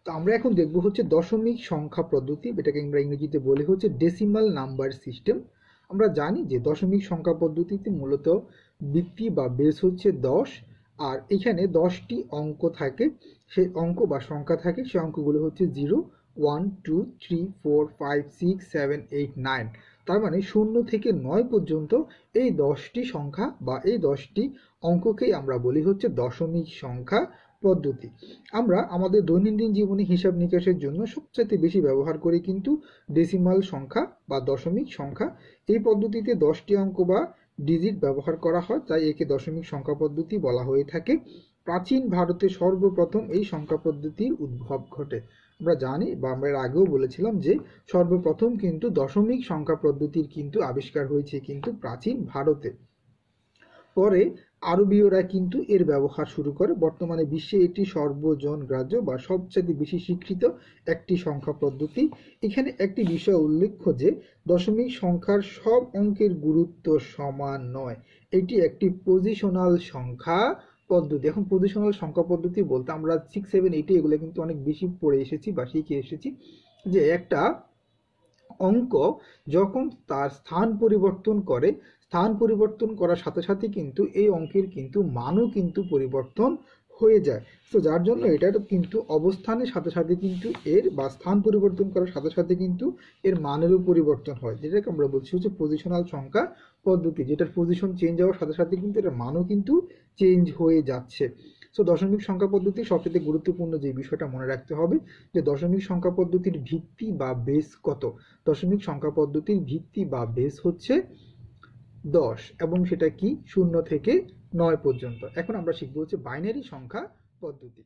তো আমরা এখন দেখব হচ্ছে দশমিক সংখ্যা পদ্ধতি, এটাকে আমরা ইংরেজিতে বলি হচ্ছে ডেসিমাল নাম্বার সিস্টেম। আমরা জানি যে দশমিক সংখ্যা পদ্ধতিতে মূলত ভিত্তি বা বেস হচ্ছে 10, আর এখানে 10টি অঙ্ক থাকে, সেই অঙ্ক বা সংখ্যা থাকে, সেই অঙ্কগুলো হচ্ছে 0, 1, 2, 3, 4, 5, 6, 7, 8, 9। তার মানে 0 থেকে 9 পর্যন্ত এই 10টি সংখ্যা বা এই 10টি অঙ্ককেই আমরা বলি হচ্ছে দশমিক সংখ্যা পদ্ধতি। আমরা আমাদের দৈনন্দিন জীবনে হিসাব নিকাশের জন্য সবচেয়ে বেশি ব্যবহার করি কিন্তু ডেসিমাল সংখ্যা বা দশমিক সংখ্যা। এই পদ্ধতিতে 10টি অঙ্ক বা ডিজিট ব্যবহার করা হয়, তাই একে দশমিক সংখ্যা পদ্ধতি বলা হয়ে থাকে। প্রাচীন ভারতে সর্বপ্রথম এই সংখ্যা পদ্ধতির উদ্ভব ঘটে। আমরা জানি বা আমরা এর আগেও বলেছিলাম যে সর্বপ্রথম কিন্তু দশমিক সংখ্যা পদ্ধতির কিন্তু আবিষ্কার হয়েছে কিন্তু প্রাচীন ভারতে। পরে আরবীয়রা কিন্তু এর ব্যবহার শুরু করে। বর্তমানে বিশ্বে এটি সর্বজনগ্রাহ্য বা সবচেয়ে বেশি স্বীকৃত একটি সংখ্যা পদ্ধতি। এখানে একটি বিষয় উল্লেখ্য যে দশমিক সংখ্যার সব অঙ্কের গুরুত্ব সমান নয়, এটি একটি পজিশনাল সংখ্যা পদ্ধতি। এখন পজিশনাল সংখ্যা পদ্ধতি বলতে আমরা 6, 7, 8 এগুলো কিন্তু অনেক বেশি পড়ে এসেছি বা শিখে এসেছি যে একটা অঙ্ক যখন তার স্থান পরিবর্তন করে, স্থান পরিবর্তন করার সাথে সাথে কিন্তু এই অঙ্কের কিন্তু মানও কিন্তু পরিবর্তন হয়ে যায়। তো যার জন্য এটার কিন্তু অবস্থানের সাথে সাথে কিন্তু এর বা স্থান পরিবর্তন করার সাথে সাথে কিন্তু এর মানেরও পরিবর্তন হয়, যেটাকে আমরা বলছি হচ্ছে পজিশনাল সংখ্যা পদ্ধতি, যেটার পজিশন চেঞ্জ হওয়ার সাথে সাথে কিন্তু এর মানও কিন্তু চেঞ্জ হয়ে যাচ্ছে। সো দশমিক সংখ্যা পদ্ধতির সবচেয়ে গুরুত্বপূর্ণ যে বিষয়টা মনে রাখতে হবে যে দশমিক সংখ্যা পদ্ধতির ভিত্তি বা বেস কত। দশমিক সংখ্যা পদ্ধতির ভিত্তি বা বেস হচ্ছে 10 এবং সেটা কি 0 থেকে 9 পর্যন্ত। এখন আমরা শিখবো হচ্ছে বাইনারি সংখ্যা পদ্ধতি।